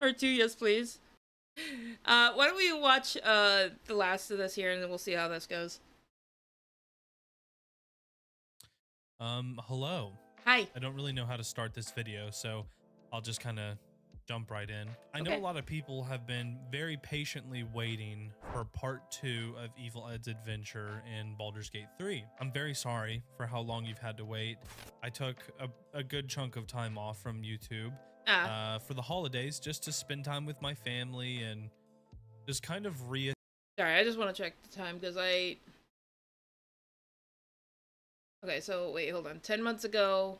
Part 2, yes please. Why don't we watch the last of this here, and then we'll see how this goes. Hello. Hi. I don't really know how to start this video, so I'll just kind of jump right in. I know a lot of people have been very patiently waiting for part 2 of Evil Ed's adventure in Baldur's Gate 3. I'm very sorry for how long you've had to wait. I took a good chunk of time off from YouTube for the holidays just to spend time with my family and just kind of Sorry, I just want to check the time because I... Okay, so wait, hold on. 10 months ago...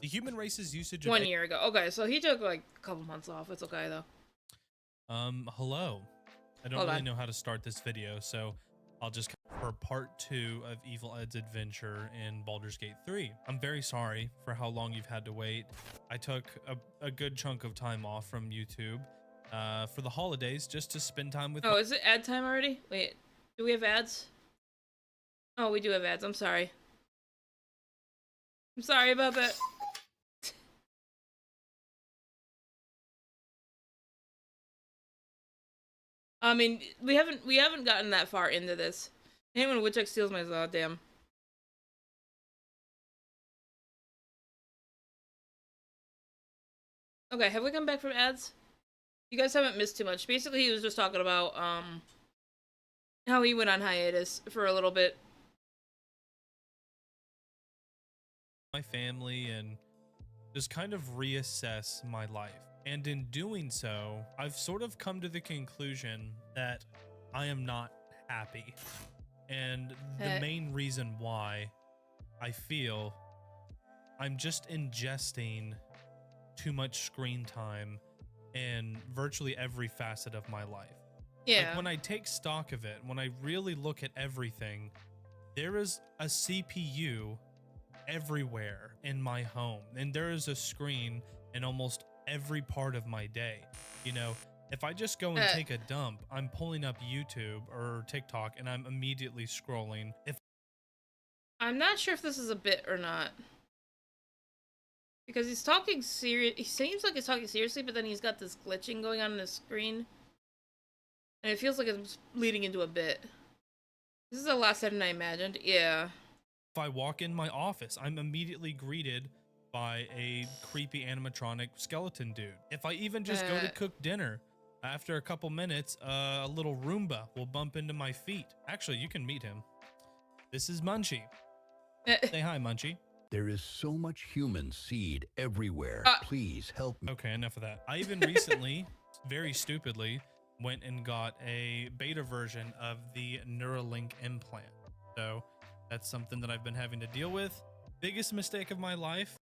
The human race's usage of 1 year ago. Okay, so he took like a couple months off. It's okay though. Hello. I don't really know how to start this video, so I'll just for part 2 of Evil Ed's adventure in Baldur's Gate 3. I'm very sorry for how long you've had to wait. I took a good chunk of time off from YouTube for the holidays just to spend time with... Oh, is it ad time already? Wait, do we have ads? Oh, we do have ads. I'm sorry. I'm sorry about that. I mean, we haven't gotten that far into this. Hey, when Woodchuck steals my saw, damn. Okay, have we come back from ads? You guys haven't missed too much. Basically, he was just talking about how he went on hiatus for a little bit. My family and just kind of reassess my life. And in doing so, I've sort of come to the conclusion that I am not happy. And the main reason why I feel I'm just ingesting too much screen time in virtually every facet of my life. Yeah. Like when I take stock of it, when I really look at everything, there is a CPU everywhere in my home, and there is a screen in almost every part of my day. You know, if I just go and take a dump, I'm pulling up YouTube or TikTok and I'm immediately scrolling. I'm not sure if this is a bit or not, because he's talking serious. He seems like he's talking seriously, but then he's got this glitching going on his screen, and it feels like it's leading into a bit. This is a lot better than I imagined. Yeah. If I walk in my office, I'm immediately greeted by a creepy animatronic skeleton dude. If I even just go to cook dinner, after a couple minutes, a little Roomba will bump into my feet. Actually, you can meet him. This is Munchie. Say hi, Munchie. There is so much human seed everywhere. Please help me. Okay, enough of that. I even recently, very stupidly, went and got a beta version of the Neuralink implant. So that's something that I've been having to deal with. Biggest mistake of my life.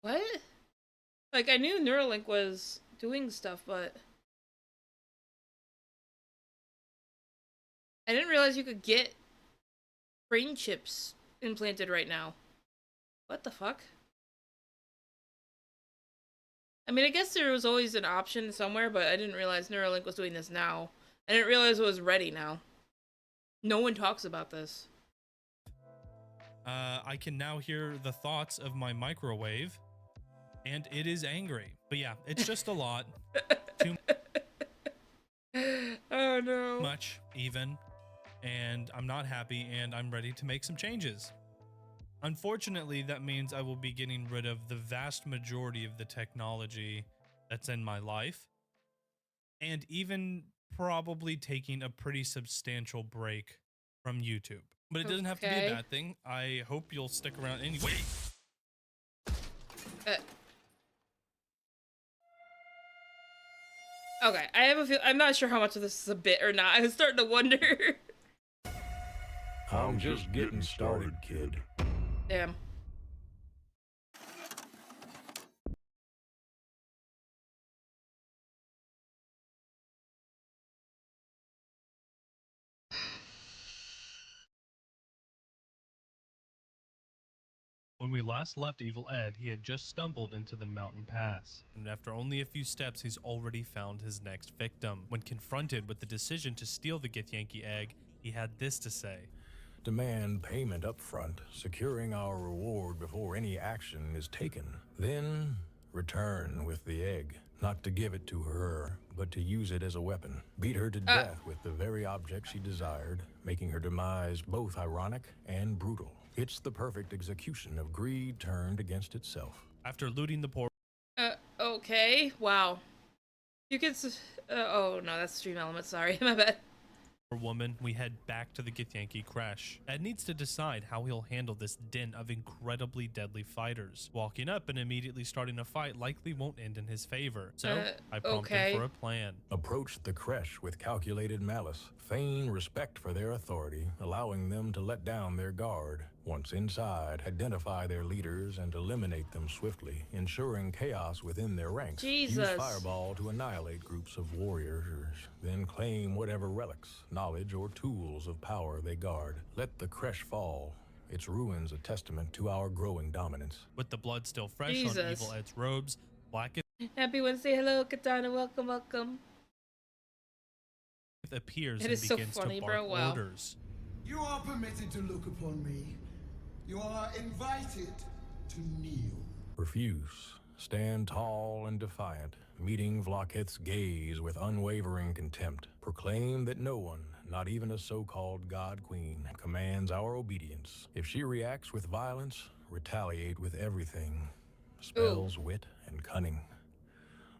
What? Like, I knew Neuralink was doing stuff, but I didn't realize you could get brain chips implanted right now. What the fuck? I mean, I guess there was always an option somewhere, but I didn't realize Neuralink was doing this now. I didn't realize it was ready now. No one talks about this. I can now hear the thoughts of my microwave, and it is angry. But yeah, it's just a lot. Too oh no. much, even. And I'm not happy, and I'm ready to make some changes. Unfortunately, that means I will be getting rid of the vast majority of the technology that's in my life, and even probably taking a pretty substantial break from YouTube. But it doesn't have to be a bad thing. I hope you'll stick around anyway. Okay, I have a feel. I'm not sure how much of this is a bit or not. I was starting to wonder. I'm just getting started, kid. Damn. When we last left Evil Ed, he had just stumbled into the mountain pass, and after only a few steps, he's already found his next victim. When confronted with the decision to steal the Githyanki egg, he had this to say. Demand payment up front, securing our reward before any action is taken. Then return with the egg. Not to give it to her, but to use it as a weapon. Beat her to death with the very object she desired, making her demise both ironic and brutal. It's the perfect execution of greed turned against itself. After looting the poor Okay. Wow. You could oh no, that's Stream Element, sorry. My bad. woman, we head back to the Githyanki crash. Ed needs to decide how he'll handle this din of incredibly deadly fighters. Walking up and immediately starting a fight likely won't end in his favor, so I prompt him for a plan. Approach the creche with calculated malice. Feign respect for their authority, allowing them to let down their guard. Once inside, identify their leaders and eliminate them swiftly, ensuring chaos within their ranks. Jesus. Use Fireball to annihilate groups of warriors, then claim whatever relics, knowledge, or tools of power they guard. Let the creche fall. Its ruins a testament to our growing dominance. With the blood still fresh on Evil Ed's robes, Black Happy Wednesday. Hello, Katana. Welcome, welcome. appears It and is so begins funny, to bark bro. Wow. orders. You are permitted to look upon me. You are invited to kneel. Refuse. Stand tall and defiant, meeting Vlakith's gaze with unwavering contempt. Proclaim that no one, not even a so-called God Queen, commands our obedience. If she reacts with violence, retaliate with everything. Spells, wit, and cunning.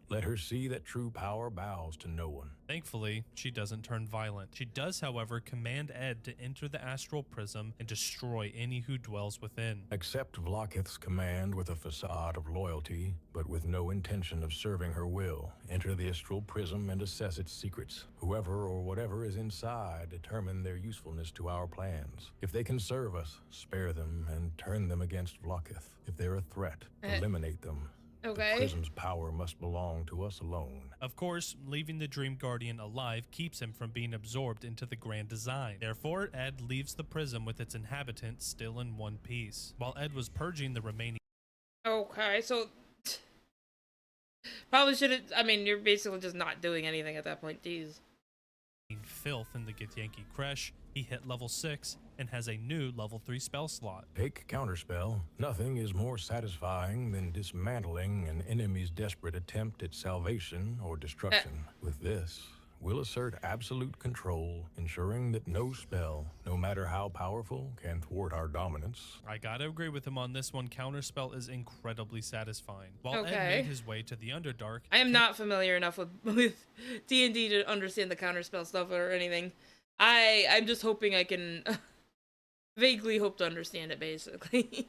Let her see that true power bows to no one. Thankfully, she doesn't turn violent. She does, however, command Ed to enter the astral prism and destroy any who dwells within. Accept Vlakith's command with a facade of loyalty, but with no intention of serving her will. Enter the astral prism and assess its secrets. Whoever or whatever is inside determine their usefulness to our plans. If they can serve us, spare them and turn them against Vlakith. If they're a threat, eliminate them. Okay. The prism's power must belong to us alone. Of course, leaving the Dream Guardian alive keeps him from being absorbed into the grand design. Therefore, Ed leaves the prism with its inhabitants still in one piece. While Ed was purging the remaining Okay, so probably shouldn't. I mean, you're basically just not doing anything at that point. Jeez. filth in the Githyanki Creche, he hit level 6 and has a new level 3 spell slot. Take Counterspell. Nothing is more satisfying than dismantling an enemy's desperate attempt at salvation or destruction. With this, we'll assert absolute control, ensuring that no spell, no matter how powerful, can thwart our dominance. I gotta agree with him on this one. Counterspell is incredibly satisfying. While Ed Okay. made his way to the Underdark, I am not familiar enough with D&D to understand the counterspell stuff or anything. I'm just hoping I can vaguely hope to understand it, basically.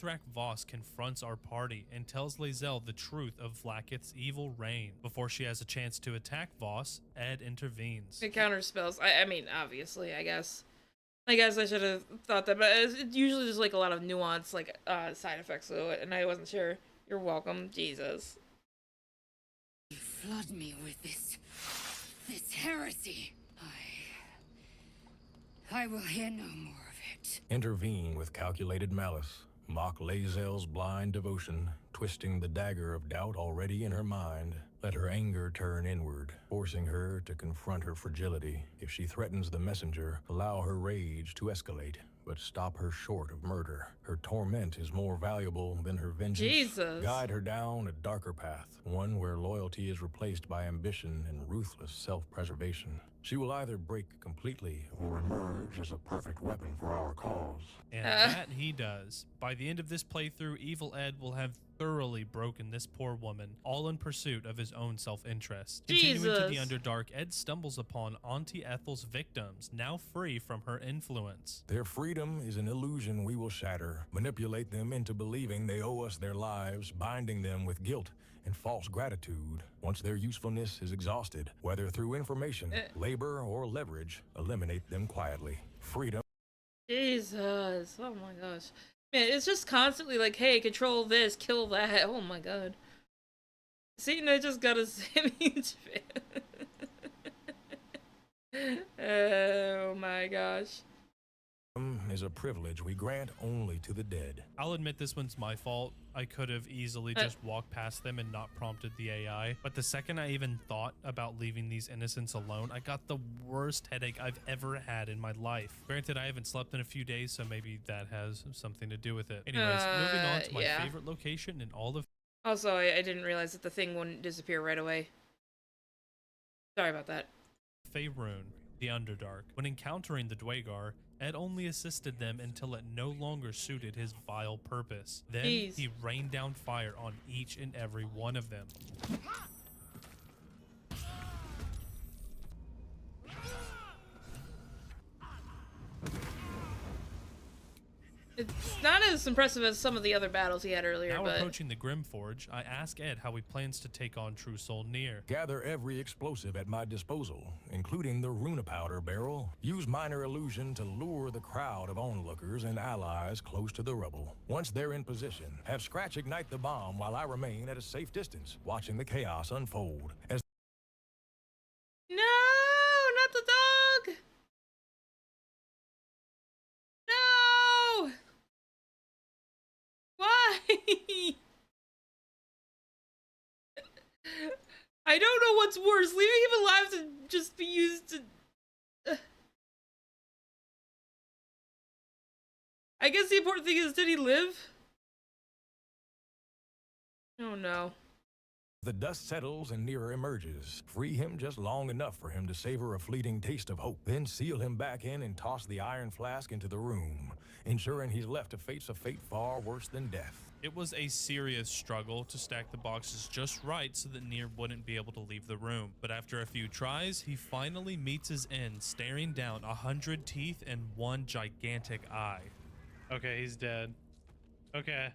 Thrak Voss confronts our party and tells Lae'zel the truth of Vlakith's evil reign. Before she has a chance to attack Voss, Ed intervenes. The counterspells. I mean, obviously, I guess I should have thought that, but it's usually just like a lot of nuance, like side effects to it, and I wasn't sure. You're welcome, Jesus. You flood me with this heresy. I will hear no more of it. Intervene with calculated malice. Mock Lae'zel's blind devotion, twisting the dagger of doubt already in her mind. Let her anger turn inward, forcing her to confront her fragility. If she threatens the messenger, allow her rage to escalate, but stop her short of murder. Her torment is more valuable than her vengeance. Jesus. Guide her down a darker path, one where loyalty is replaced by ambition and ruthless self-preservation. She will either break completely or emerge as a perfect weapon for our cause. And that he does. By the end of this playthrough, Evil Ed will have thoroughly broken this poor woman, all in pursuit of his own self-interest. Continuing to the Underdark, Ed stumbles upon Auntie Ethel's victims, now free from her influence. Their freedom is an illusion we will shatter, manipulate them into believing they owe us their lives, binding them with guilt and false gratitude. Once their usefulness is exhausted, whether through information, labor, or leverage, eliminate them quietly. Freedom. Jesus. Oh my gosh. Man, it's just constantly like, hey, control this, kill that. Oh my god. Satan, I just got a huge fan. Oh my gosh. is a privilege we grant only to the dead. I'll admit this one's my fault. I could have easily just walked past them and not prompted the AI, but the second I even thought about leaving these innocents alone, I got the worst headache I've ever had in my life. Granted, I haven't slept in a few days, so maybe that has something to do with it. Anyways, moving on to my favorite location in all of... Also, I didn't realize that the thing wouldn't disappear right away. Sorry about that. Faerun, the Underdark. When encountering the Dwagar, Ed only assisted them until it no longer suited his vile purpose. Then he rained down fire on each and every one of them. It's not as impressive as some of the other battles he had earlier, Now but... approaching the Grimforge, I ask Ed how he plans to take on True Soul Nier. Gather every explosive at my disposal, including the Runa powder barrel. Use minor illusion to lure the crowd of onlookers and allies close to the rubble. Once they're in position, have Scratch ignite the bomb while I remain at a safe distance, watching the chaos unfold. As No, not the dog! No! Why? I don't know what's worse, leaving him alive to just be used to... I guess the important thing is, did he live? Oh no. the dust settles and Nier emerges. Free him just long enough for him to savor a fleeting taste of hope. Then seal him back in and toss the iron flask into the room, ensuring he's left to face a fate far worse than death. It was a serious struggle to stack the boxes just right so that Nier wouldn't be able to leave the room. But after a few tries, he finally meets his end, staring down 100 teeth and one gigantic eye. Okay, he's dead. Okay.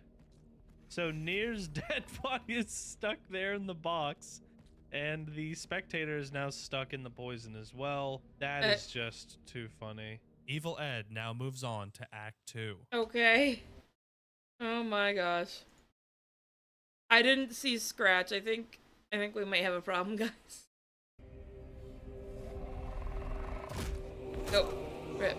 So Nier's dead body is stuck there in the box, and the spectator is now stuck in the poison as well. That is just too funny. Evil Ed now moves on to Act 2. Okay. Oh my gosh. I didn't see Scratch. I think we might have a problem, guys. Oh, rip.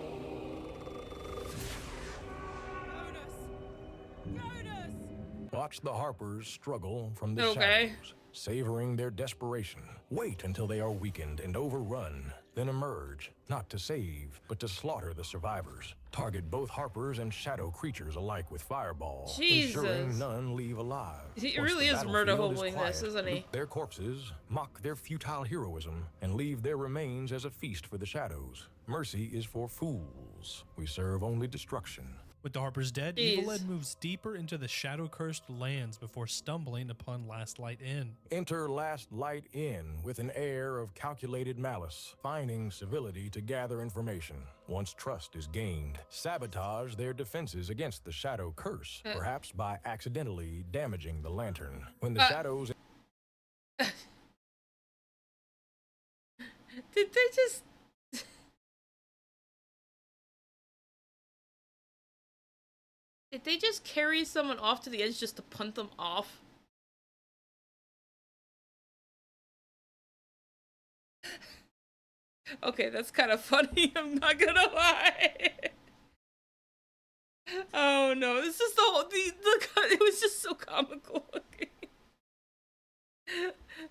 Watch the Harpers struggle from the shadows, savoring their desperation. Wait until they are weakened and overrun, then emerge, not to save, but to slaughter the survivors. Target both Harpers and shadow creatures alike with fireball, ensuring none leave alive. He really is murder-hoboing this, isn't he? Loot their corpses, mock their futile heroism, and leave their remains as a feast for the shadows. Mercy is for fools. We serve only destruction. With the Harpers dead, Evil Ed moves deeper into the shadow-cursed lands before stumbling upon Last Light Inn. Enter Last Light Inn with an air of calculated malice, finding civility to gather information. Once trust is gained, sabotage their defenses against the shadow curse, perhaps by accidentally damaging the lantern. When the shadows... Did they just... Did they just carry someone off to the edge just to punt them off? Okay, that's kind of funny, I'm not gonna lie. Oh no, this is the whole, it was just so comical looking.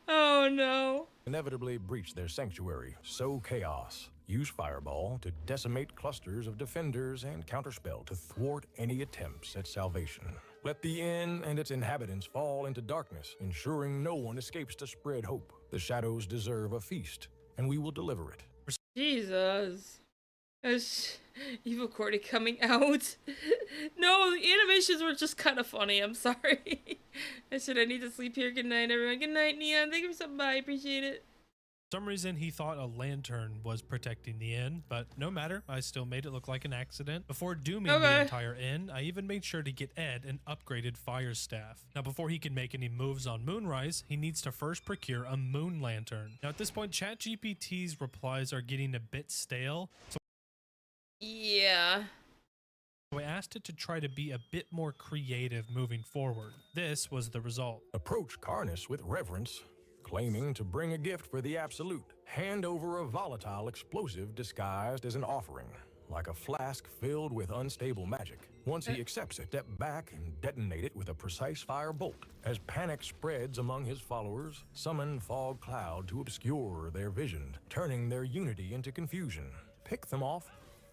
Oh no. Inevitably breach their sanctuary, sow chaos. Use fireball to decimate clusters of defenders and counterspell to thwart any attempts at salvation. Let the inn and its inhabitants fall into darkness, ensuring no one escapes to spread hope. The shadows deserve a feast, and we will deliver it. Jesus. Evil Cordy coming out. No, the animations were just kind of funny. I'm sorry. I need to sleep here. Good night, everyone. Good night, Neon. Thank you for stopping by. I appreciate it. For some reason, he thought a lantern was protecting the inn, but no matter, I still made it look like an accident. Before dooming the entire inn, I even made sure to get Ed an upgraded fire staff. Now, before he can make any moves on Moonrise, he needs to first procure a moon lantern. Now, at this point, ChatGPT's replies are getting a bit stale, so yeah. I asked it to try to be a bit more creative moving forward. This was the result. Approach Karnus with reverence, claiming to bring a gift for the Absolute. Hand over a volatile explosive disguised as an offering. like a flask filled with unstable magic. Once he accepts it, step back and detonate it with a precise fire bolt. As panic spreads among his followers, summon fog cloud to obscure their vision, turning their unity into confusion. Pick them off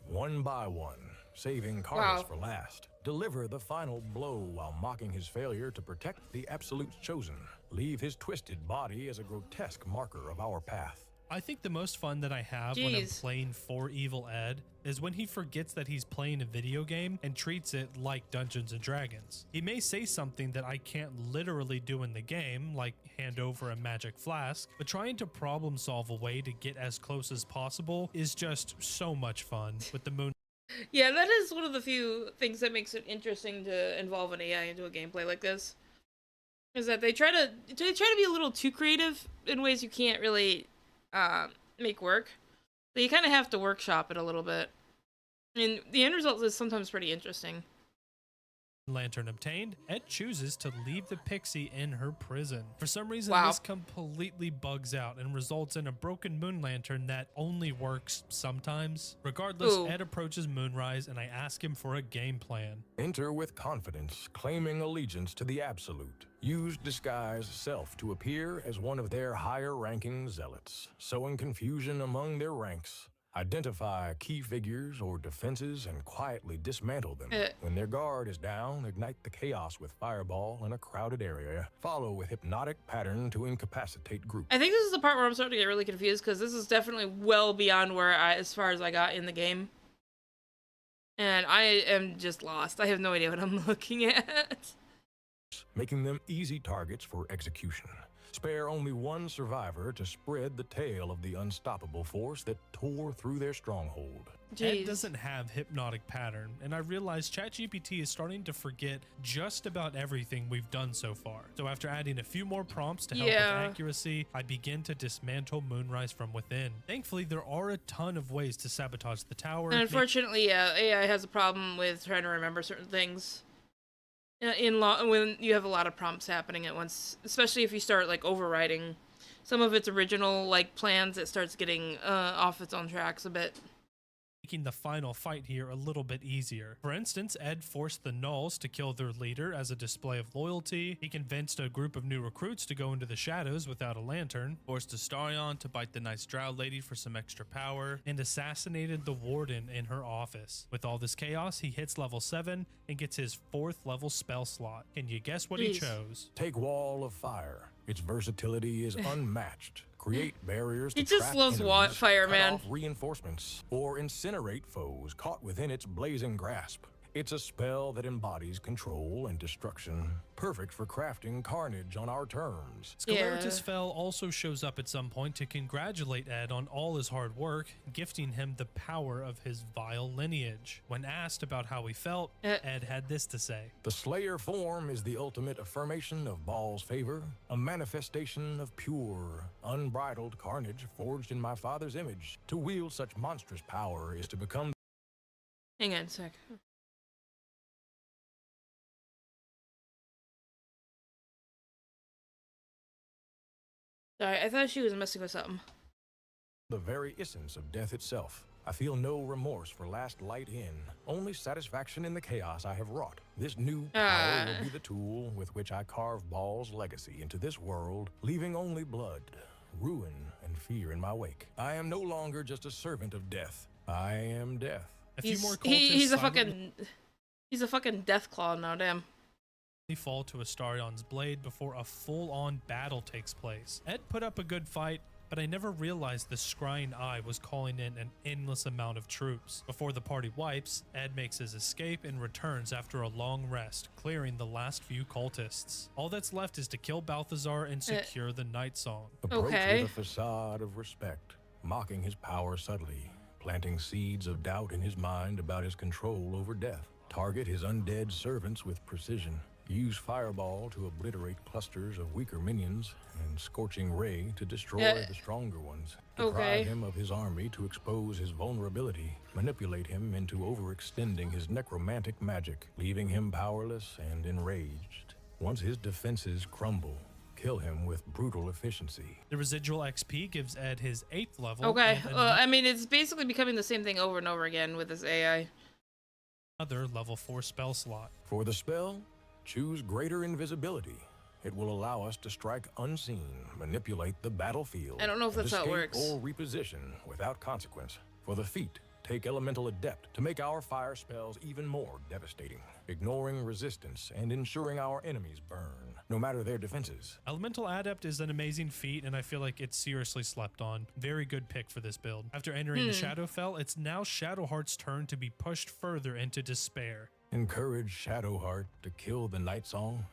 one by one, saving carnage for last. Deliver the final blow while mocking his failure to protect the absolute chosen. Leave his twisted body as a grotesque marker of our path. I think the most fun that I have when I'm playing for Evil Ed is when he forgets that he's playing a video game and treats it like Dungeons and Dragons. He may say something that I can't literally do in the game, like hand over a magic flask, but trying to problem solve a way to get as close as possible is just so much fun with the moon. Yeah, that is one of the few things that makes it interesting to involve an AI into a gameplay like this. Is that they try to be a little too creative in ways you can't really make work. So you kind of have to workshop it a little bit. And the end result is sometimes pretty interesting. Lantern obtained, Ed chooses to leave the pixie in her prison. For some reason, this completely bugs out and results in a broken moon lantern that only works sometimes. Regardless, Ed approaches Moonrise and I ask him for a game plan. Enter with confidence, claiming allegiance to the absolute. Use disguise self to appear as one of their higher-ranking zealots, sowing confusion among their ranks. Identify key figures or defenses and quietly dismantle them. When their guard is down, ignite the chaos with fireball in a crowded area. Follow with hypnotic pattern to incapacitate groups. I think this is the part where I'm starting to get really confused because this is definitely well beyond where as far as I got in the game. And I am just lost. I have no idea what I'm looking at. Making them easy targets for execution. Spare only one survivor to spread the tale of the unstoppable force that tore through their stronghold. Ed doesn't have hypnotic pattern, and I realize ChatGPT is starting to forget just about everything we've done so far. So after adding a few more prompts to help with accuracy, I begin to dismantle Moonrise from within. Thankfully, there are a ton of ways to sabotage the tower. And unfortunately, AI has a problem with trying to remember certain things. When you have a lot of prompts happening at once, especially if you start like overriding some of its original like plans, it starts getting off its own tracks a bit. Making the final fight here a little bit easier. For instance, Ed forced the Nulls to kill their leader as a display of loyalty. He convinced a group of new recruits to go into the shadows without a lantern, forced Astarion to bite the nice drow lady for some extra power, and assassinated the warden in her office. With all this chaos, he hits level 7 and gets his 4th level spell slot. Can you guess what he chose? Take Wall of Fire. Its versatility is unmatched. Create barriers to he just loves fire, man. Off reinforcements, or incinerate foes caught within its blazing grasp. It's a spell that embodies control and destruction, perfect for crafting carnage on our terms. Sceleritas Fell also shows up at some point to congratulate Ed on all his hard work, gifting him the power of his vile lineage. When asked about how he felt, Ed had this to say. The Slayer form is the ultimate affirmation of Baal's favor, a manifestation of pure, unbridled carnage forged in my father's image. To wield such monstrous power is to become... Hang on a sec. Sorry, I thought she was messing with something. The very essence of death itself. I feel no remorse for last light in, only satisfaction in the chaos I have wrought. This new power will be the tool with which I carve Baal's legacy into this world, leaving only blood, ruin, and fear in my wake. I am no longer just a servant of death. I am death. He's a fucking death claw now, damn. Fall to Astarion's blade before a full-on battle takes place. Ed put up a good fight, but I never realized the scrying eye was calling in an endless amount of troops. Before the party wipes, Ed makes his escape and returns after a long rest, clearing the last few cultists. All that's left is to kill Balthazar and secure the Night Song. Approach with a facade of respect, mocking his power subtly, planting seeds of doubt in his mind about his control over death. Target his undead servants with precision. Use Fireball to obliterate clusters of weaker minions, and Scorching Ray to destroy the stronger ones. Deprive him of his army to expose his vulnerability. Manipulate him into overextending his necromantic magic, leaving him powerless and enraged. Once his defenses crumble, kill him with brutal efficiency. The residual XP gives Ed his 8th level. Okay, and I mean, it's basically becoming the same thing over and over again with this AI. another level 4 spell slot. For the spell, choose Greater Invisibility. It will allow us to strike unseen, manipulate the battlefield. I don't know if and that's how it escape works. Or reposition without consequence. For the feat, take Elemental Adept to make our fire spells even more devastating, ignoring resistance and ensuring our enemies burn, no matter their defenses. Elemental Adept is an amazing feat, and I feel like it's seriously slept on. Very good pick for this build. After entering the Shadowfell, it's now Shadowheart's turn to be pushed further into despair. Encourage Shadowheart to kill the Night Song.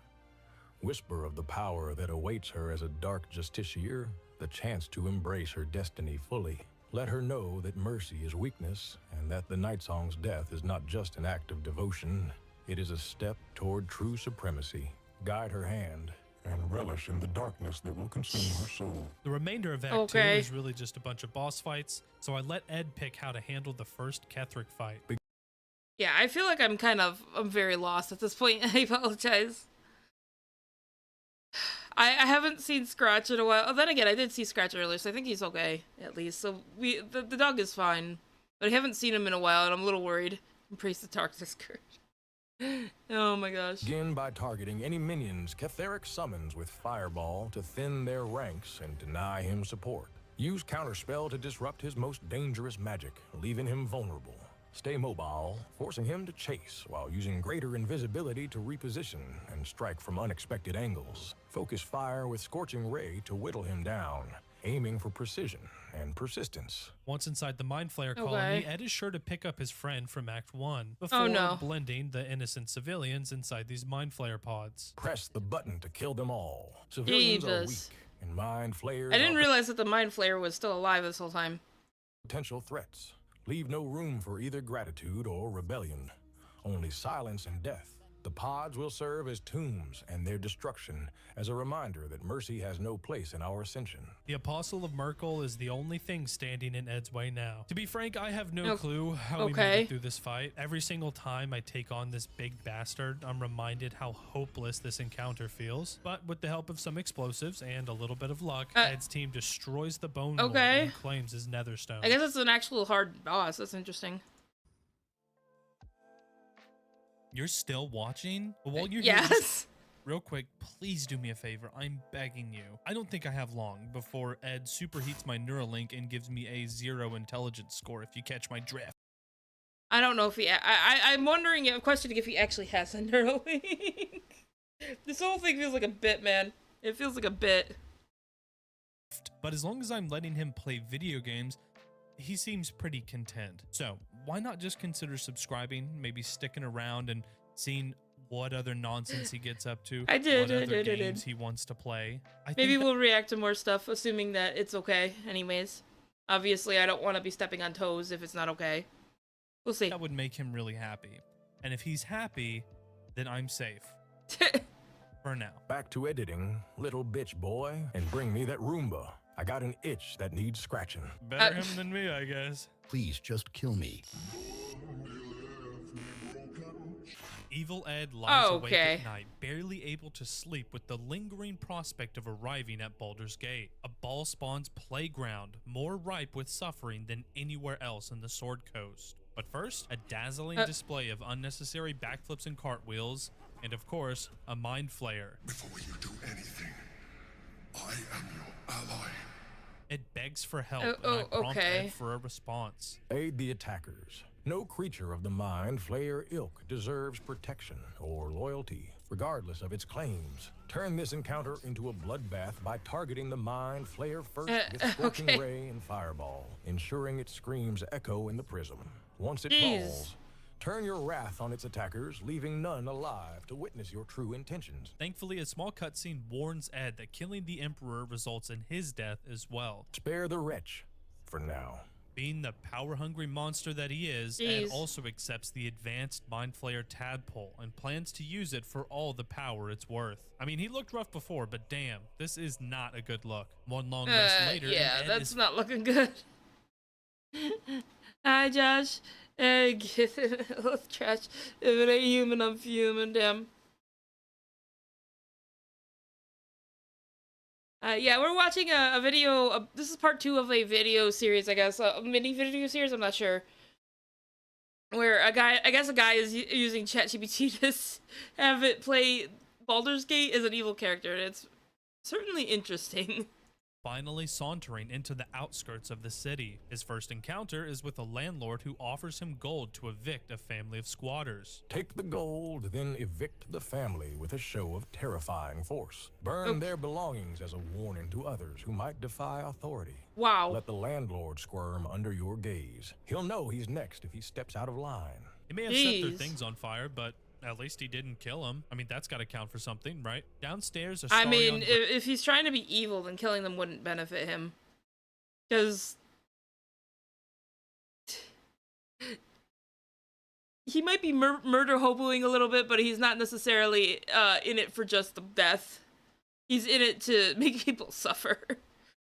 Whisper of the power that awaits her as a dark justiciar, the chance to embrace her destiny fully. Let her know that mercy is weakness, and that the Night Song's death is not just an act of devotion, it is a step toward true supremacy. Guide her hand, and relish in the darkness that will consume her soul. The remainder of Act 2 is really just a bunch of boss fights, so I let Ed pick how to handle the first Ketheric fight. Yeah, I feel like I'm very lost at this point. I apologize. I haven't seen Scratch in a while. Oh, then again, I did see Scratch earlier, so I think he's okay, at least. So the dog is fine. But I haven't seen him in a while, and I'm a little worried. Priest of Darkness Scourge. Oh my gosh. Begin by targeting any minions Ketheric summons with Fireball to thin their ranks and deny him support. Use Counterspell to disrupt his most dangerous magic, leaving him vulnerable. Stay mobile, forcing him to chase while using Greater Invisibility to reposition and strike from unexpected angles. Focus fire with Scorching Ray to whittle him down, aiming for precision and persistence. Once inside the Mind Flayer colony, Ed is sure to pick up his friend from Act 1 before blending the innocent civilians inside these Mind Flayer pods. Press the button to kill them all. Civilians are weak, and Mind Flayers I didn't realize that the Mind Flayer was still alive this whole time. Potential threats. Leave no room for either gratitude or rebellion. Only silence and death. The pods will serve as tombs, and their destruction as a reminder that mercy has no place in our ascension. The Apostle of Merkel is the only thing standing in Ed's way now. To be frank, I have no clue how we made it through this fight. Every single time I take on this big bastard, I'm reminded how hopeless this encounter feels. But with the help of some explosives and a little bit of luck, Ed's team destroys the Bone Lord and claims his Netherstone. I guess it's an actual hard boss. That's interesting. You're still watching? Well, while you're yes. Here, real quick, please do me a favor. I'm begging you. I don't think I have long before Ed superheats my Neuralink and gives me a 0 intelligence score, if you catch my drift. I don't know if he... I'm wondering, I'm questioning if he actually has a Neuralink. This whole thing feels like a bit, man. It feels like a bit. But as long as I'm letting him play video games, he seems pretty content. So why not just consider subscribing, maybe sticking around and seeing what other nonsense he gets up to, what other games he wants to play. Maybe we'll react to more stuff, assuming that it's okay anyways. Obviously, I don't want to be stepping on toes if it's not okay. We'll see. That would make him really happy. And if he's happy, then I'm safe. For now. Back to editing, little bitch boy, and bring me that Roomba. I got an itch that needs scratching. Better him than me, I guess. Please just kill me. Evil Ed lies awake at night, barely able to sleep with the lingering prospect of arriving at Baldur's Gate, a Ball-Spawn's playground, more ripe with suffering than anywhere else in the Sword Coast. But first, a dazzling display of unnecessary backflips and cartwheels, and of course, a Mind Flayer. Before you do anything, I am your ally. It begs for help, and I prompt Ed for a response. Aid the attackers. No creature of the Mind Flayer ilk deserves protection or loyalty, regardless of its claims. Turn this encounter into a bloodbath by targeting the Mind Flayer first with Scorching Ray and Fireball, ensuring it screams echo in the prism. Once it falls, turn your wrath on its attackers, leaving none alive to witness your true intentions. Thankfully, a small cutscene warns Ed that killing the Emperor results in his death as well. Spare the wretch, for now. Being the power-hungry monster that he is, Ed also accepts the advanced Mind Flayer tadpole and plans to use it for all the power it's worth. I mean, he looked rough before, but damn, this is not a good look. One long rest later, yeah, Ed that's not looking good. Hi, Josh. Let's trash. If it ain't human, I'm fuming, damn. Yeah, we're watching a video. This is part 2 of a video series, I guess. A mini video series, I'm not sure. Where a guy is using ChatGPT to have it play Baldur's Gate as an evil character, and it's certainly interesting. Finally sauntering into the outskirts of the city. His first encounter is with a landlord who offers him gold to evict a family of squatters. Take the gold, then evict the family with a show of terrifying force. Burn their belongings as a warning to others who might defy authority. Wow. Let the landlord squirm under your gaze. He'll know he's next if he steps out of line. He may have set their things on fire, but at least he didn't kill him. I mean, that's got to count for something, right? Downstairs, I mean, if he's trying to be evil, then killing them wouldn't benefit him. Because he might be murder hoboing a little bit, but he's not necessarily in it for just the death. He's in it to make people suffer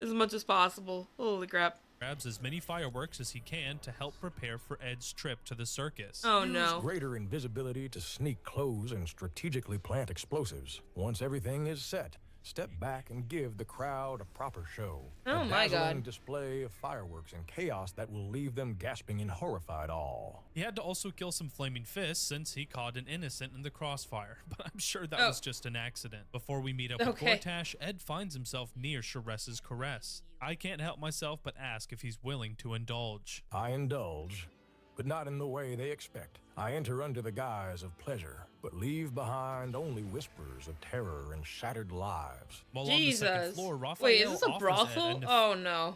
as much as possible. Holy crap. Grabs as many fireworks as he can to help prepare for Ed's trip to the circus. Oh no. Use greater invisibility to sneak clothes and strategically plant explosives. Once everything is set, step back and give the crowd a proper show. Oh my god. A dazzling display of fireworks and chaos that will leave them gasping in horrified awe. He had to also kill some flaming fists since he caught an innocent in the crossfire, but I'm sure that was just an accident. Before we meet up with Gortash, Ed finds himself near Sharess's caress. I can't help myself but ask if he's willing to indulge. I indulge, but not in the way they expect. I enter under the guise of pleasure, but leave behind only whispers of terror and shattered lives. While on the second floor, Raphael Wait, is this a brothel? Oh no.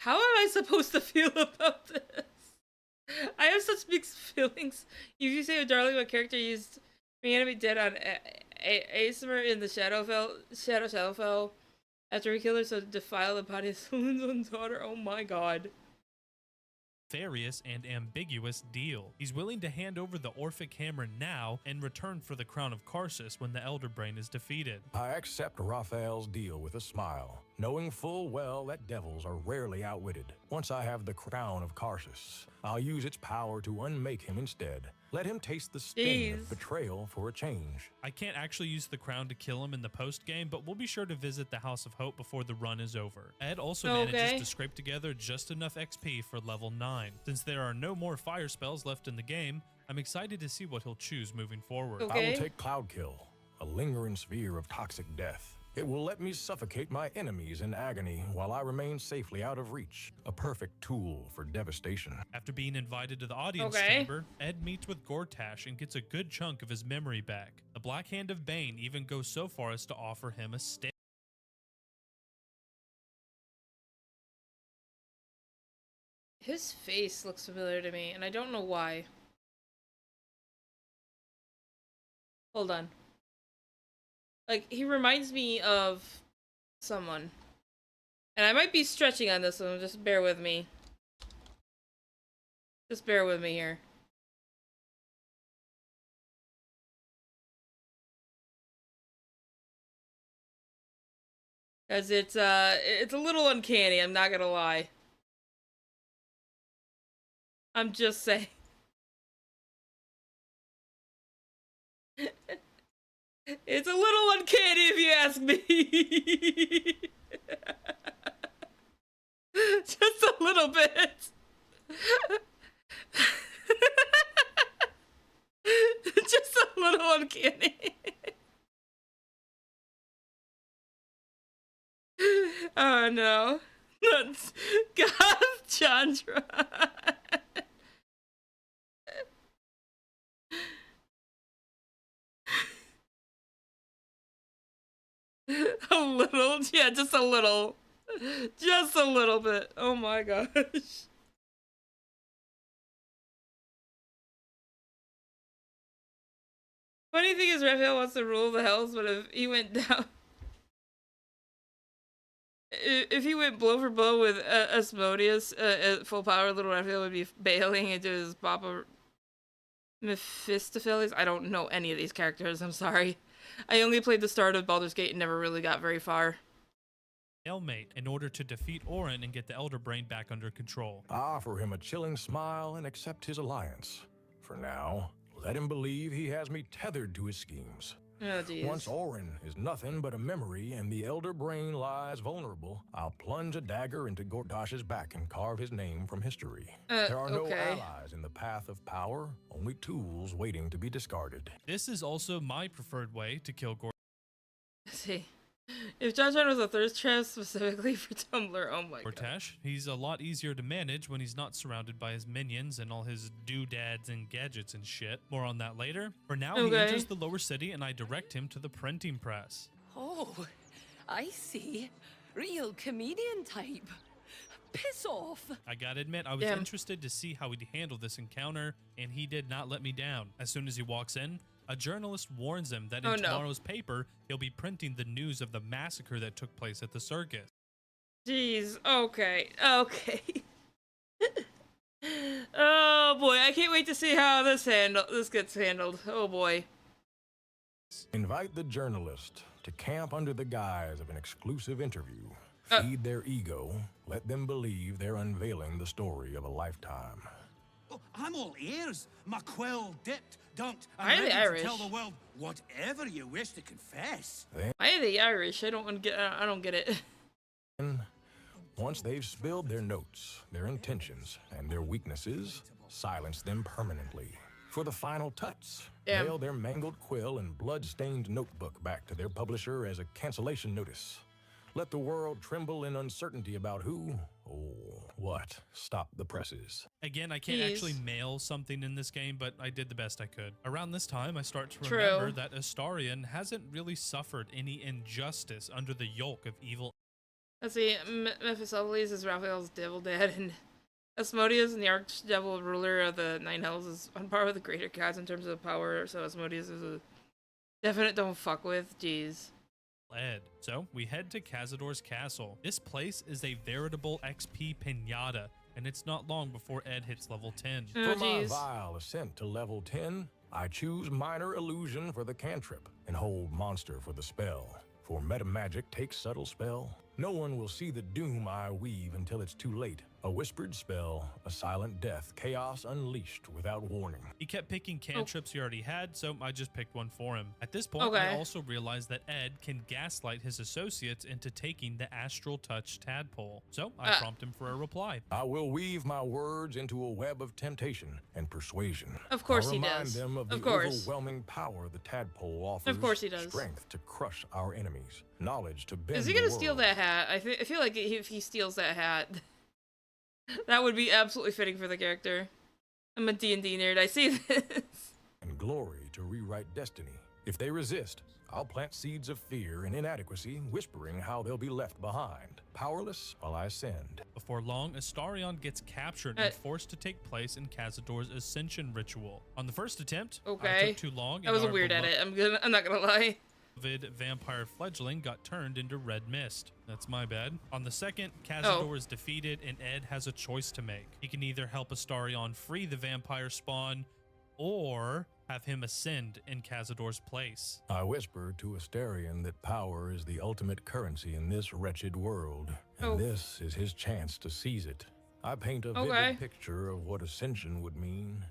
How am I supposed to feel about this? I have such mixed feelings. If you say, darling, what character used reanimate dead on Aesmer in the Shadowfell after he killed her so to defile the body of someone's own daughter? Oh my god. Nefarious and ambiguous deal. He's willing to hand over the Orphic Hammer now in return for the Crown of Karsus when the Elder Brain is defeated. I accept Raphael's deal with a smile, knowing full well that devils are rarely outwitted. Once I have the Crown of Karsus, I'll use its power to unmake him instead. Let him taste the sting of betrayal for a change. I can't actually use the crown to kill him in the post-game, but we'll be sure to visit the House of Hope before the run is over. Ed also manages to scrape together just enough XP for level 9. Since there are no more fire spells left in the game, I'm excited to see what he'll choose moving forward. I will take Cloudkill, a lingering sphere of toxic death. It will let me suffocate my enemies in agony while I remain safely out of reach. A perfect tool for devastation. After being invited to the audience chamber, Ed meets with Gortash and gets a good chunk of his memory back. The Black Hand of Bane even goes so far as to offer him a stake. His face looks familiar to me, and I don't know why. Hold on. Like, he reminds me of someone. And I might be stretching on this one, just bear with me. Just bear with me here. Because it's a little uncanny, I'm not gonna lie. I'm just saying. It's a little uncanny if you ask me. Just a little bit. Just a little uncanny. Oh no. That's God, Chandra. A little, yeah, just a little. Just a little bit. Oh my gosh. Funny thing is, Raphael wants to rule the hells, but if he went down, if he went blow for blow with Asmodeus at full power, little Raphael would be bailing into his Papa Mephistopheles. I don't know any of these characters, I'm sorry. I only played the start of Baldur's Gate and never really got very far. Stalemate in order to defeat Orin and get the Elder Brain back under control. I offer him a chilling smile and accept his alliance. For now, Let him believe he has me tethered to his schemes. Oh, geez. Once Orin is nothing but a memory and the elder brain lies vulnerable, I'll plunge a dagger into Gordash's back and carve his name from history. There are no allies in the path of power, only tools waiting to be discarded. This is also my preferred way to kill Gordon. See, if John was a thirst trap specifically for Tumblr, oh my god. Gortash, he's a lot easier to manage when he's not surrounded by his minions and all his doodads and gadgets and shit. More on that later. For now, he enters the lower city and I direct him to the printing press. Oh, I see. Real comedian type. Piss off. I gotta admit, I was interested to see how he'd handle this encounter, and he did not let me down. As soon as he walks in, a journalist warns him that in tomorrow's paper, he'll be printing the news of the massacre that took place at the circus. Jeez, okay. Oh boy, I can't wait to see how this gets handled. Oh boy. Invite the journalist to camp under the guise of an exclusive interview. Feed their ego. Let them believe they're unveiling the story of a lifetime. Oh, I'm all ears. My quill dipped, dunked, Why are and they ready Irish? to tell the world whatever you wish to confess. Why are they Irish? I don't get it. Then, once they've spilled their notes, their intentions, and their weaknesses, silence them permanently. For the final touch, mail their mangled quill and blood-stained notebook back to their publisher as a cancellation notice. Let the world tremble in uncertainty about who or what stopped the presses. Again, I can't actually mail something in this game, but I did the best I could. Around this time, I start to remember that Astarion hasn't really suffered any injustice under the yoke of evil. Let's see, Mephistopheles is Raphael's devil dad, and Asmodeus and the archdevil ruler of the Nine Hells is on par with the greater gods in terms of power, so Asmodeus is a definite don't fuck with. Jeez. Ed. So we head to Cazador's castle. This place is a veritable XP pinata, and it's not long before Ed hits level 10. For my vile ascent to level 10, I choose minor illusion for the cantrip and hold monster for the spell. For metamagic takes subtle spell. No one will see the doom I weave until it's too late. A whispered spell, a silent death, chaos unleashed without warning. He kept picking cantrips he already had, so I just picked one for him. At this point, I also realized that Ed can gaslight his associates into taking the Astral Touch tadpole. So I prompt him for a reply. I will weave my words into a web of temptation and persuasion. Of course I'll he remind does. them of the overwhelming power the tadpole offers. Of course he does. Strength to crush our enemies. Knowledge to bend Is he the gonna world. steal that hat? I feel like if he steals that hat, that would be absolutely fitting for the character. I'm a D&D nerd, I see this. And glory to rewrite destiny. If they resist, I'll plant seeds of fear and inadequacy, whispering how they'll be left behind, powerless while I ascend. Before long, Astarion gets captured and forced to take place in Cazador's ascension ritual. On the first attempt, I took too long. That was a weird edit. I'm not gonna lie. Vampire fledgling got turned into red mist. That's my bad. On the second, Cazador is defeated and Ed has a choice to make. He can either help Astarion free the vampire spawn or have him ascend in Cazador's place. I whisper to Astarion that power is the ultimate currency in this wretched world, and this is his chance to seize it. I paint a vivid picture of what ascension would mean.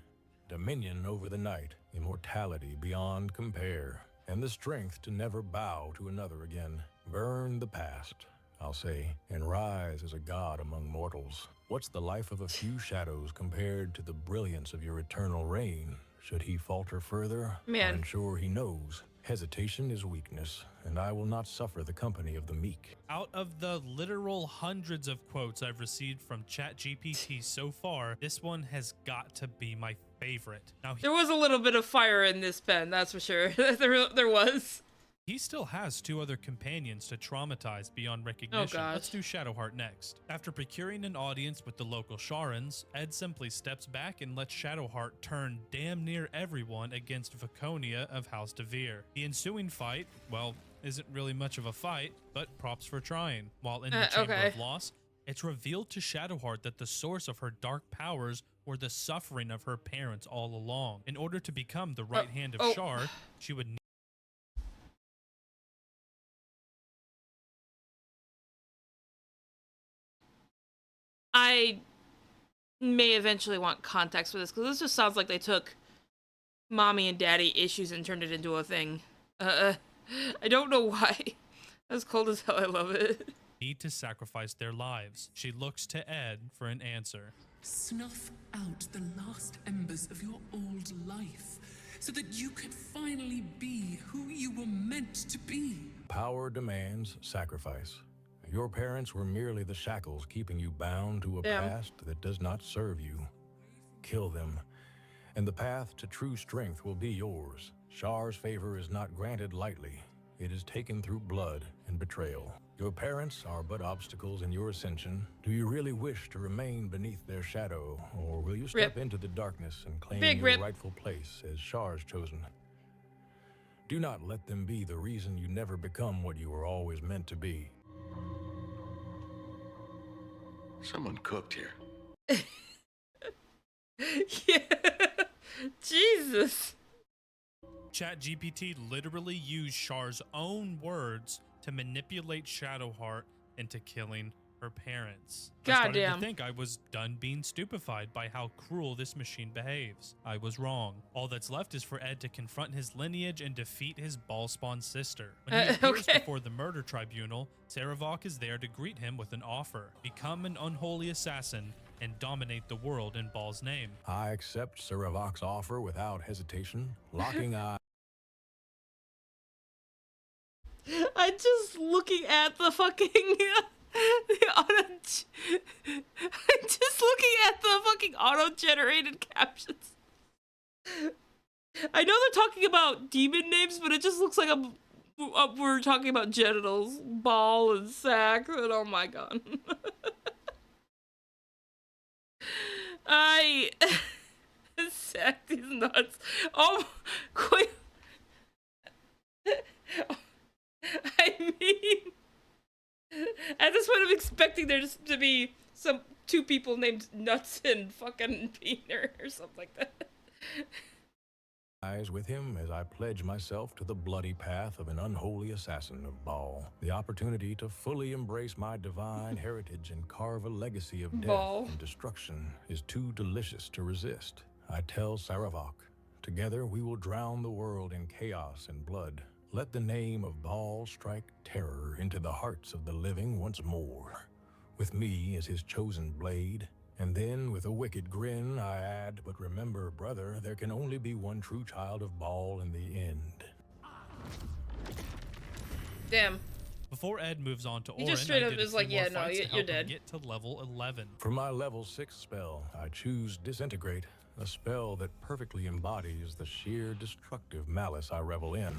Dominion over the night, immortality beyond compare, and the strength to never bow to another again. Burn the past, I'll say, and rise as a god among mortals. What's the life of a few shadows compared to the brilliance of your eternal reign? Should he falter further, I'm sure he knows. Hesitation is weakness, and I will not suffer the company of the meek. Out of the literal hundreds of quotes I've received from ChatGPT so far, this one has got to be my favorite. Now, there was a little bit of fire in this pen, that's for sure. there was. He still has two other companions to traumatize beyond recognition. Let's do Shadowheart next. After procuring an audience with the local Sharans, Ed simply steps back and lets Shadowheart turn damn near everyone against Vaconia of House Devere. The ensuing fight, well, isn't really much of a fight, but props for trying. While in the Chamber of Loss, it's revealed to Shadowheart that the source of her dark powers were the suffering of her parents all along. In order to become the right hand of Shar, she would need I may eventually want context for this, because this just sounds like they took mommy and daddy issues and turned it into a thing. I don't know why. As cold as hell, I love it. Need to sacrifice their lives. She looks to Ed for an answer. Snuff out the last embers of your old life so that you could finally be who you were meant to be. Power demands sacrifice. Your parents were merely the shackles keeping you bound to a past that does not serve you. Kill them, and the path to true strength will be yours. Shar's favor is not granted lightly. It is taken through blood and betrayal. Your parents are but obstacles in your ascension. Do you really wish to remain beneath their shadow, or will you step into the darkness and claim your rightful place as Shar's chosen? Do not let them be the reason you never become what you were always meant to be. Someone cooked here. Yeah. Jesus. ChatGPT literally used Shar's own words to manipulate Shadowheart into killing her parents. I started to think I was done being stupefied by how cruel this machine behaves. I was wrong. All that's left is for Ed to confront his lineage and defeat his ball-spawn sister. When he appears before the murder tribunal, Saravok is there to greet him with an offer. Become an unholy assassin and dominate the world in Ball's name. I accept Saravok's offer without hesitation, locking eyes. I'm just looking at the fucking I'm just looking at the fucking auto-generated captions. I know they're talking about demon names, but it just looks like we're talking about genitals, ball and sack, and oh my god. Sack these nuts. Oh, quite. I mean, at this point, I'm expecting there just to be two people named Nuts and fucking Peter or something like that. Eyes with him as I pledge myself to the bloody path of an unholy assassin of Ball. The opportunity to fully embrace my divine heritage and carve a legacy of death and destruction is too delicious to resist. I tell Saravok, together we will drown the world in chaos and blood. Let the name of Ball strike terror into the hearts of the living once more. With me as his chosen blade, and then with a wicked grin I add, but remember, brother, there can only be one true child of Ball in the end. Damn. Before Ed moves on to Orin, he just straight up is like, yeah, no, you're dead. Get to level 11. For my level 6 spell, I choose Disintegrate, a spell that perfectly embodies the sheer destructive malice I revel in.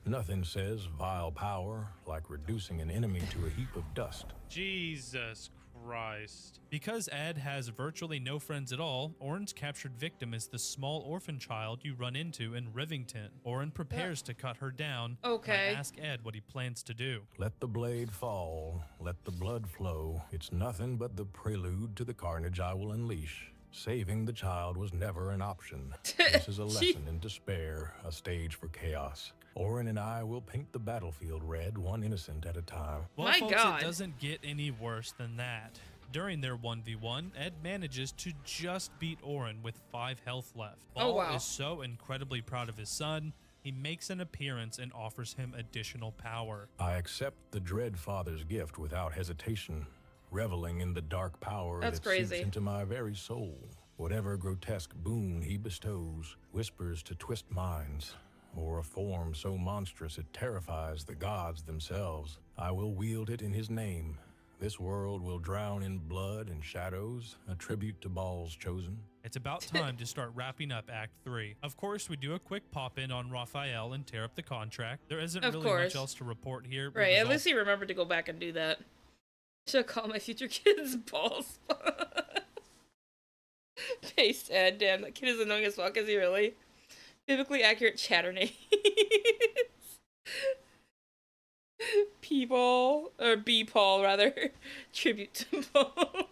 Nothing says vile power like reducing an enemy to a heap of dust. Jesus Christ. Because Ed has virtually no friends at all, Orin's captured victim is the small orphan child you run into in Rivington. Orin prepares to cut her down. Okay. I ask Ed what he plans to do. Let the blade fall, let the blood flow. It's nothing but the prelude to the carnage I will unleash. Saving the child was never an option. This is a lesson in despair, a stage for chaos. Orin and I will paint the battlefield red, one innocent at a time. Well, folks, it doesn't get any worse than that. During their 1v1, Ed manages to just beat Orin with 5 health left. Ball is so incredibly proud of his son, he makes an appearance and offers him additional power. I accept the Dread Father's gift without hesitation, reveling in the dark power that seeps into my very soul. Whatever grotesque boon he bestows whispers to twist minds, or a form so monstrous it terrifies the gods themselves. I will wield it in his name. This world will drown in blood and shadows, a tribute to Ball's chosen. It's about time to start wrapping up Act 3. Of course, we do a quick pop-in on Raphael and tear up the contract. There isn't really much else to report here. Right, at least he remembered to go back and do that. Should call my future kids balls. Paste Ed, damn, that kid is annoying as fuck, is he really? Biblically accurate chatter names. P-Ball, or B-Paul rather. Tribute to balls.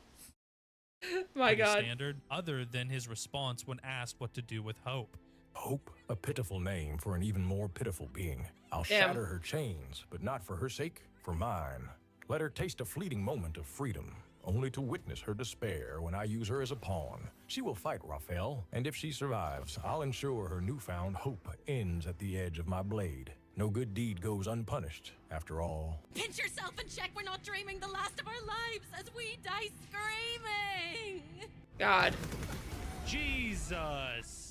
My god. Standard, other than his response when asked what to do with Hope. Hope, a pitiful name for an even more pitiful being. I'll shatter her chains, but not for her sake, for mine. Let her taste a fleeting moment of freedom. only to witness her despair when I use her as a pawn. She will fight Raphael, and if she survives, I'll ensure her newfound hope ends at the edge of my blade. No good deed goes unpunished, after all. Pinch yourself and check we're not dreaming the last of our lives as we die screaming! God. Jesus!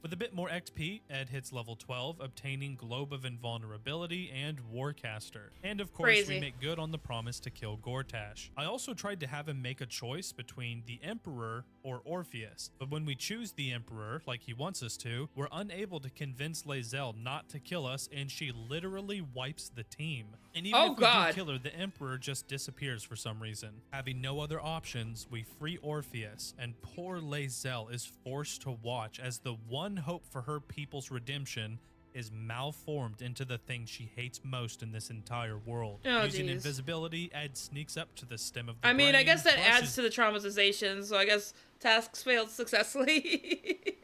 With a bit more XP, Ed hits level 12, obtaining Globe of Invulnerability and Warcaster. And of course, Crazy. we make good on the promise to kill Gortash. I also tried to have him make a choice between the Emperor or Orpheus, but when we choose the Emperor, like he wants us to, we're unable to convince Lae'zel not to kill us, and she literally wipes the team. And even if we do kill her, the Emperor just disappears for some reason. Having no other options, we free Orpheus, and poor Lae'zel is forced to watch as the one hope for her people's redemption is malformed into the thing she hates most in this entire world. Oh, Using geez. invisibility, Ed sneaks up to the stem of the I mean, I brain, guess that crushes- adds to the traumatization, so I guess tasks failed successfully.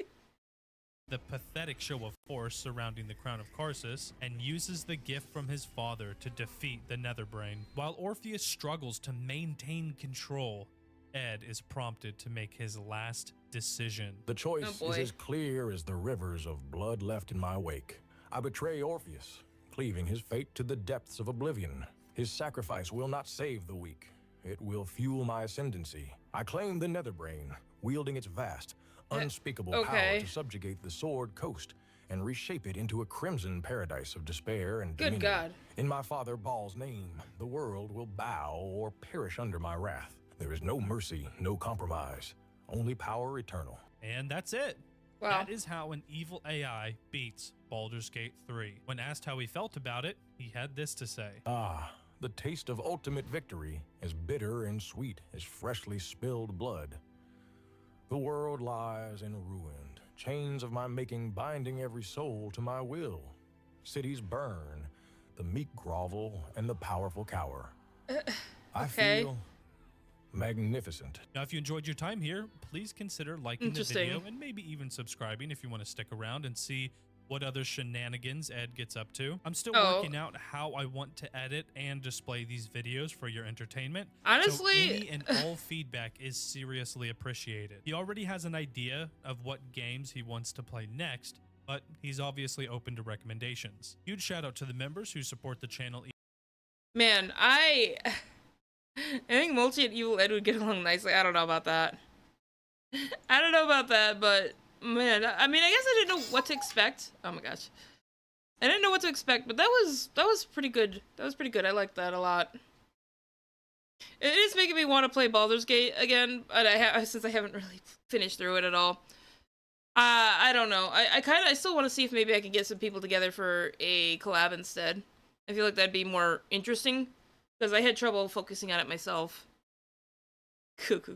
the pathetic show of force surrounding the crown of Karsus, and uses the gift from his father to defeat the Netherbrain. While Orpheus struggles to maintain control, Ed is prompted to make his last decision. The choice is as clear as the rivers of blood left in my wake. I betray Orpheus, cleaving his fate to the depths of oblivion. His sacrifice will not save the weak. It will fuel my ascendancy. I claim the Netherbrain, wielding its vast, unspeakable power to subjugate the Sword Coast and reshape it into a crimson paradise of despair and dominion. Good God. In my father Baal's name, the world will bow or perish under my wrath. There is no mercy, no compromise, only power eternal. And that's it. Wow. That is how an evil AI beats Baldur's Gate 3. When asked how he felt about it, he had this to say. Ah, the taste of ultimate victory is bitter and sweet as freshly spilled blood. The world lies in ruin, chains of my making binding every soul to my will. Cities burn, the meek grovel, and the powerful cower. I feel magnificent. Now, if you enjoyed your time here, please consider liking the video and maybe even subscribing if you want to stick around and see what other shenanigans Ed gets up to. I'm still working out how I want to edit and display these videos for your entertainment. Honestly, so any and all feedback is seriously appreciated. He already has an idea of what games he wants to play next, but he's obviously open to recommendations. Huge shout out to the members who support the channel. Man, I think Multi and Evil Ed would get along nicely. I don't know about that. I don't know about that, but man, I mean, I guess I didn't know what to expect. Oh my gosh. I didn't know what to expect, but that was pretty good. That was pretty good. I liked that a lot. It is making me want to play Baldur's Gate again, but since I haven't really finished through it at all. I don't know. I still want to see if maybe I can get some people together for a collab instead. I feel like that'd be more interesting, because I had trouble focusing on it myself. Cuckoo.